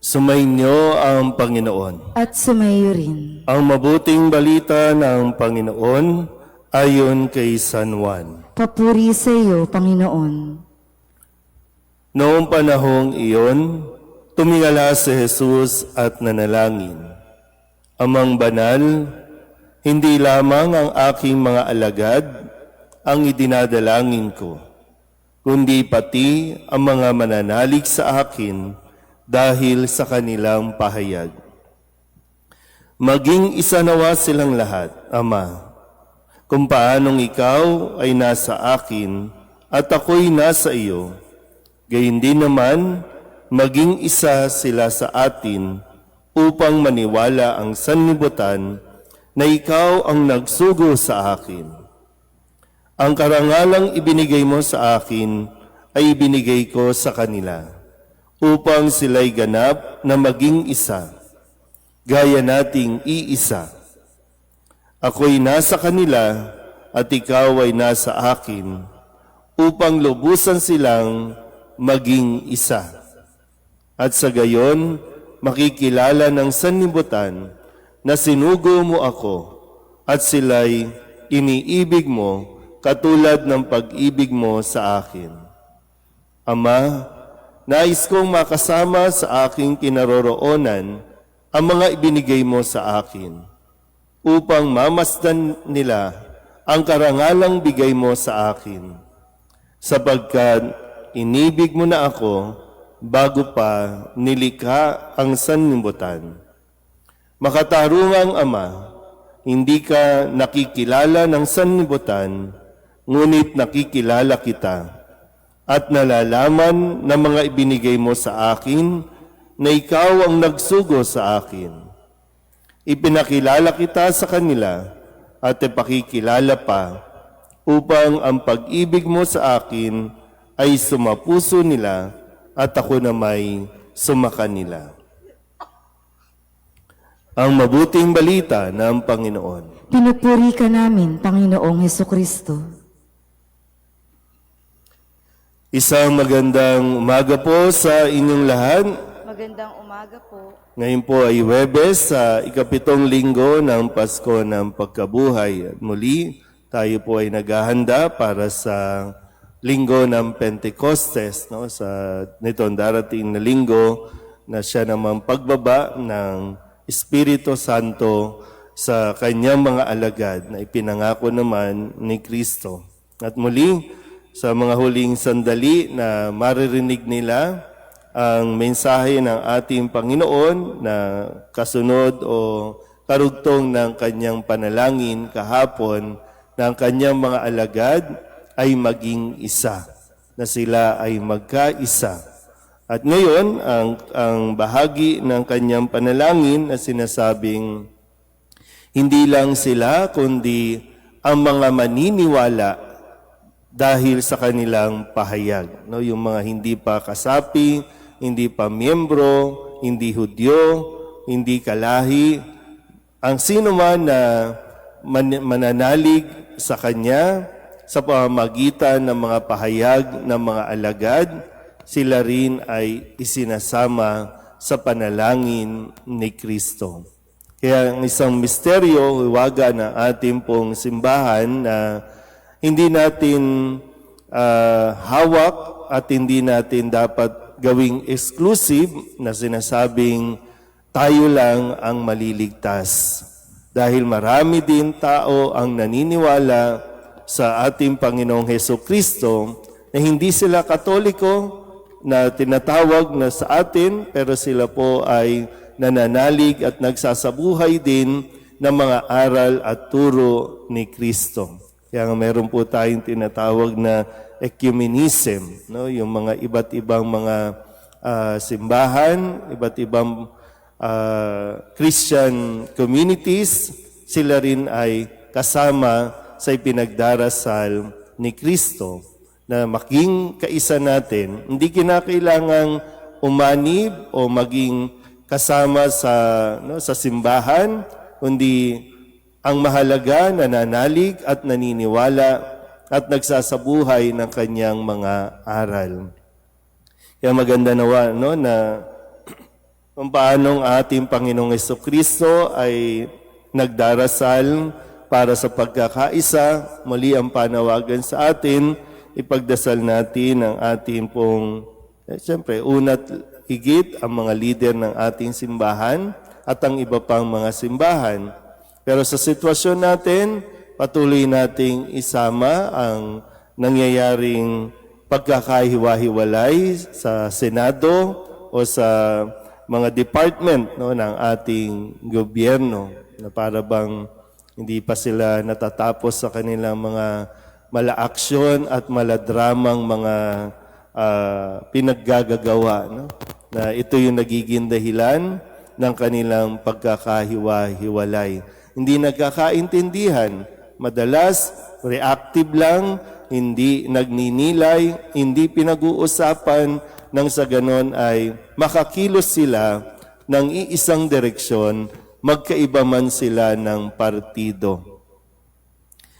Sumainyo ang Panginoon. At sumayo rin. Ang mabuting balita ng Panginoon ayon kay San Juan. Papuri sa iyo, Panginoon. Noong panahong iyon, tumingala si Jesus at nanalangin. Amang banal, hindi lamang ang aking mga alagad ang idinadalangin ko, kundi pati ang mga mananalig sa akin dahil sa kanilang pahayag. Maging isa nawa silang lahat, Ama, kung paanong ikaw ay nasa akin at ako'y nasa iyo, gayon din naman maging isa sila sa atin upang maniwala ang sanlibutan na ikaw ang nagsugo sa akin. Ang karangalang ibinigay mo sa akin ay ibinigay ko sa kanila, upang sila'y ganap na maging isa, gaya nating iisa. Ako'y nasa kanila at ikaw ay nasa akin, upang lubusan silang maging isa. At sa gayon, makikilala ng sanlibutan na sinugo mo ako at sila'y iniibig mo katulad ng pag-ibig mo sa akin. Ama, nais kong makasama sa aking kinaroroonan ang mga ibinigay mo sa akin, upang mamasdan nila ang karangalang bigay mo sa akin, sapagkat inibig mo na ako bago pa nilikha ang sanlibutan. Makatarungang Ama, hindi ka nakikilala ng sanlibutan, ngunit nakikilala kita, at nalalaman ng mga ibinigay mo sa akin na ikaw ang nagsugo sa akin. Ipinakilala kita sa kanila at ipakikilala pa upang ang pag-ibig mo sa akin ay sumapuso nila at ako na may sumakanila. Ang mabuting balita ng Panginoon. Pinupuri ka namin, Panginoong Hesukristo. Isang magandang umaga po sa inyong lahat. Magandang umaga po. Ngayon po ay Huwebes sa ikapitong linggo ng Pasko ng Pagkabuhay. At muli, tayo po ay naghahanda para sa linggo ng Pentecostes, no? Sa nitong darating na linggo na siya namang pagbaba ng Espiritu Santo sa kanyang mga alagad na ipinangako naman ni Kristo. At muli, sa mga huling sandali na maririnig nila ang mensahe ng ating Panginoon na kasunod o karugtong ng kanyang panalangin kahapon na ang kanyang mga alagad ay maging isa, na sila ay magkaisa. At ngayon, ang bahagi ng kanyang panalangin na sinasabing hindi lang sila kundi ang mga maniniwala dahil sa kanilang pahayag. No, yung mga hindi pa kasapi, hindi pa miyembro, hindi Hudyo, hindi kalahi, ang sino man na mananalig sa Kanya sa pamamagitan ng mga pahayag ng mga alagad, sila rin ay isinasama sa panalangin ni Kristo. Kaya ang isang misteryo, hiwaga ng ating pong simbahan na hindi natin hawak at hindi natin dapat gawing exclusive na sinasabing tayo lang ang maliligtas. Dahil marami din tao ang naniniwala sa ating Panginoong Hesukristo na hindi sila Katoliko na tinatawag na sa atin, pero sila po ay nananalig at nagsasabuhay din ng mga aral at turo ni Kristo. Kaya meron po tayong tinatawag na ecumenism, no? Yung mga iba't ibang mga simbahan, iba't ibang Christian communities, sila rin ay kasama sa ipinagdarasal ni Kristo na maging kaisa natin. Hindi kinakailangang umanib o maging kasama sa simbahan, kundi ang mahalaga, nananalig at naniniwala at nagsasabuhay ng kanyang mga aral. Kaya maganda nawa, no, na kung paanong ating Panginoong Kristo ay nagdarasal para sa pagkakaisa. Muli ang panawagan sa atin, ipagdasal natin ang ating pong, siyempre, una't higit ang mga lider ng ating simbahan at ang iba pang mga simbahan. Pero sa sitwasyon natin, patuloy nating isama ang nangyayaring pagkakahiwa-hiwalay sa Senado o sa mga department ng ating gobyerno na para bang hindi pa sila natatapos sa kanilang mga malaaksyon at maladramang mga pinaggagawa. No? Na ito yung nagiging dahilan ng kanilang pagkakahiwa-hiwalay. Hindi nagkakaintindihan, madalas reactive lang, hindi nagninilay, hindi pinag-uusapan nang sa ganon ay makakilos sila ng iisang direksyon, magkaiba man sila ng partido.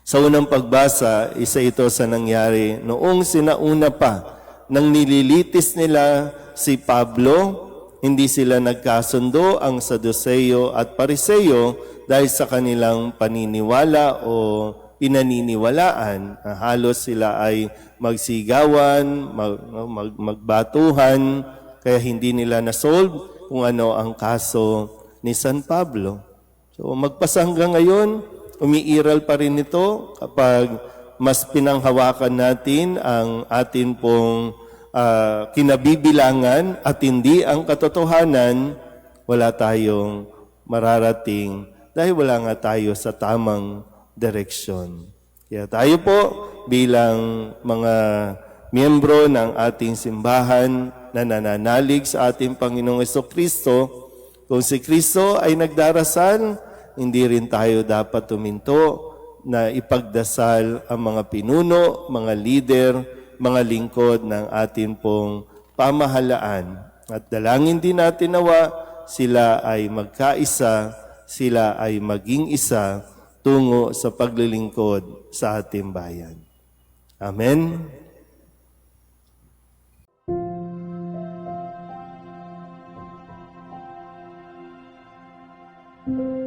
Sa unang pagbasa, isa ito sa nangyari noong sinauna pa nang nililitis nila si Pablo, hindi sila nagkasundo ang Saduceo at Pariseo dahil sa kanilang paniniwala o pinaniniwalaan. Halos sila ay magsigawan, magbatuhan, kaya hindi nila nasolve kung ano ang kaso ni San Pablo. So magpasa hanggang ngayon, umiiral pa rin ito kapag mas pinanghawakan natin ang atin pong kinabibilangan at hindi ang katotohanan, wala tayong mararating dahil wala nga tayo sa tamang direksyon. Kaya tayo po bilang mga miyembro ng ating simbahan na nananalig sa ating Panginoong Kristo, kung si Kristo ay nagdarasal, hindi rin tayo dapat tuminto na ipagdasal ang mga pinuno, mga lider, mga lingkod ng ating pong pamahalaan. At dalangin din natin nawa sila ay magkaisa, sila ay maging isa tungo sa paglilingkod sa ating bayan. Amen. Thank you.